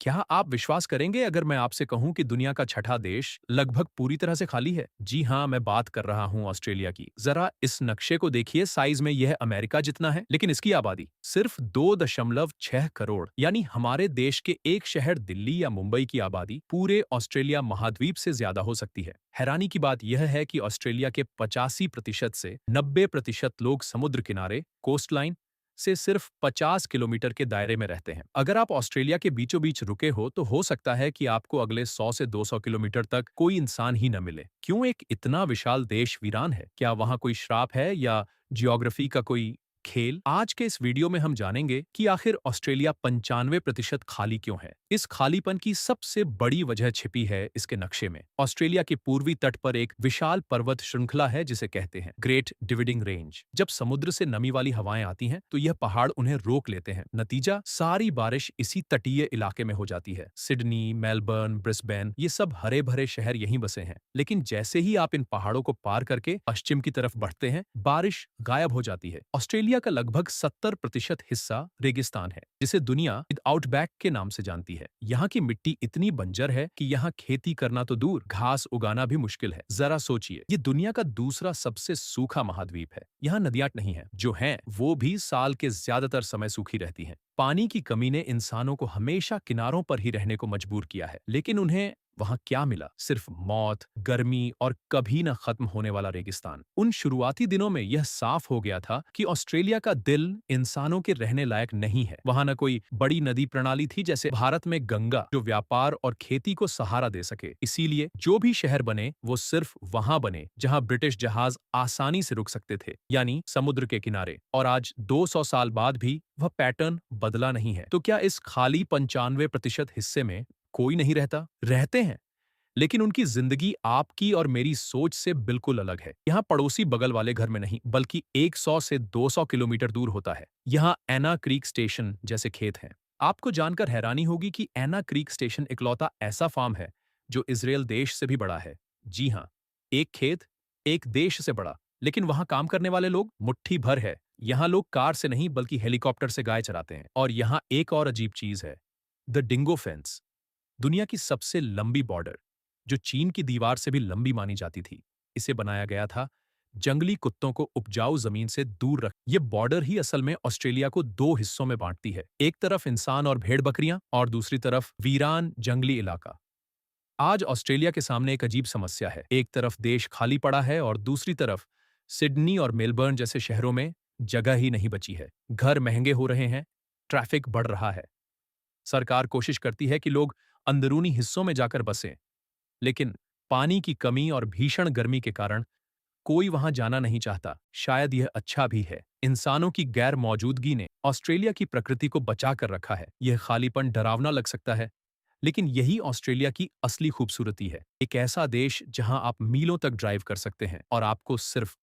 क्या आप विश्वास करेंगे अगर मैं आपसे कहूं कि दुनिया का छठा देश लगभग पूरी तरह से खाली है? जी हाँ, मैं बात कर रहा हूं ऑस्ट्रेलिया की। जरा इस नक्शे को देखिए, साइज में यह अमेरिका जितना है, लेकिन इसकी आबादी सिर्फ 2.6 करोड़। यानी हमारे देश के एक शहर दिल्ली या मुंबई की आबादी पूरे ऑस्ट्रेलिया महाद्वीप से ज्यादा हो सकती है। हैरानी की बात यह है कि ऑस्ट्रेलिया के 85% से 90% लोग समुद्र किनारे कोस्टलाइन से सिर्फ 50 किलोमीटर के दायरे में रहते हैं। अगर आप ऑस्ट्रेलिया के बीचों बीच रुके हो सकता है कि आपको अगले 100 से 200 किलोमीटर तक कोई इंसान ही न मिले। क्यों एक इतना विशाल देश वीरान है? क्या वहां कोई श्राप है या जियोग्राफी का कोई खेल? आज के इस वीडियो में हम जानेंगे कि आखिर ऑस्ट्रेलिया 95% खाली क्यों है। इस खालीपन की सबसे बड़ी वजह छिपी है इसके नक्शे में। ऑस्ट्रेलिया के पूर्वी तट पर एक विशाल पर्वत श्रृंखला है जिसे कहते हैं ग्रेट डिविडिंग रेंज। जब समुद्र से नमी वाली हवाएं आती हैं तो यह पहाड़ उन्हें रोक लेते हैं। नतीजा, सारी बारिश इसी तटीय इलाके में हो जाती है। सिडनी, मेलबर्न, ब्रिस्बेन, ये सब हरे भरे शहर यहीं बसे हैं। लेकिन जैसे ही आप इन पहाड़ों को पार करके पश्चिम की तरफ बढ़ते हैं, बारिश गायब हो जाती है। ऑस्ट्रेलिया का लगभग 70% हिस्सा रेगिस्तान है, जिसे दुनिया आउटबैक के नाम से जानती है। यहाँ की मिट्टी इतनी बंजर है कि यहाँ खेती करना तो दूर, घास उगाना भी मुश्किल है। जरा सोचिए, ये दुनिया का दूसरा सबसे सूखा महाद्वीप है। यहाँ नदियां नहीं है, जो हैं वो भी साल के ज्यादातर समय सूखी रहती हैं। पानी की कमी ने इंसानों को हमेशा किनारों पर ही रहने को मजबूर किया है। लेकिन उन्हें वहां क्या मिला? सिर्फ मौत, गर्मी और कभी न खत्म होने वाला रेगिस्तान। उन शुरुआती दिनों में यह साफ हो गया था कि ऑस्ट्रेलिया का दिल इंसानों के रहने लायक नहीं है। वहां न कोई बड़ी नदी प्रणाली थी जैसे भारत में गंगा, जो व्यापार और खेती को सहारा दे सके। इसीलिए जो भी शहर बने वो सिर्फ वहां बने जहां ब्रिटिश जहाज आसानी से रुक सकते थे, यानी समुद्र के किनारे। और आज 200 साल बाद भी वह पैटर्न बदला नहीं है। तो क्या इस खाली 95% हिस्से में कोई नहीं रहता? रहते हैं, लेकिन उनकी जिंदगी आपकी और मेरी सोच से बिल्कुल अलग है। यहाँ पड़ोसी बगल वाले घर में नहीं, बल्कि 100 से 200 किलोमीटर दूर होता है। यहाँ एना क्रीक स्टेशन जैसे खेत हैं। आपको जानकर हैरानी होगी कि एना क्रीक स्टेशन इकलौता ऐसा फार्म है जो इजराइल देश से भी बड़ा है। जी हाँ, एक खेत, एक देश से बड़ा। लेकिन वहां काम करने वाले लोग मुट्ठी भर है। यहाँ लोग कार से नहीं बल्कि हेलीकॉप्टर से गाय चराते हैं। और यहाँ एक और अजीब चीज है, द डिंगो फेंस। दुनिया की सबसे लंबी बॉर्डर, जो चीन की दीवार से भी लंबी मानी जाती थी, इसे बनाया गया था जंगली कुत्तों को उपजाऊ जमीन से दूर रख। ये बॉर्डर ही असल में ऑस्ट्रेलिया को दो हिस्सों में बांटती है। एक तरफ इंसान और भेड़ बकरियां और दूसरी तरफ वीरान जंगली इलाका। आज ऑस्ट्रेलिया के सामने एक अजीब समस्या है। एक तरफ देश खाली पड़ा है और दूसरी तरफ सिडनी और मेलबर्न जैसे शहरों में जगह ही नहीं बची है। घर महंगे हो रहे हैं, ट्रैफिक बढ़ रहा है। सरकार कोशिश करती है कि लोग अंदरूनी हिस्सों में जाकर बसें, लेकिन पानी की कमी और भीषण गर्मी के कारण कोई वहां जाना नहीं चाहता। शायद यह अच्छा भी है। इंसानों की गैर मौजूदगी ने ऑस्ट्रेलिया की प्रकृति को बचा कर रखा है। यह खालीपन डरावना लग सकता है, लेकिन यही ऑस्ट्रेलिया की असली खूबसूरती है। एक ऐसा देश जहां आप मीलों तक ड्राइव कर सकते हैं और आपको सिर्फ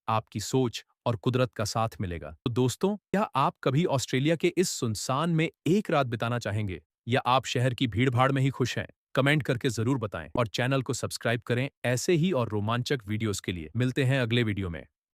आपकी सोच और कुदरत का साथ मिलेगा। तो दोस्तों, क्या आप कभी ऑस्ट्रेलिया के इस सुनसान में एक रात बिताना चाहेंगे, या आप शहर की भीड़-भाड़ में ही खुश हैं? कमेंट करके जरूर बताएं और चैनल को सब्सक्राइब करें ऐसे ही और रोमांचक वीडियोस के लिए। मिलते हैं अगले वीडियो में।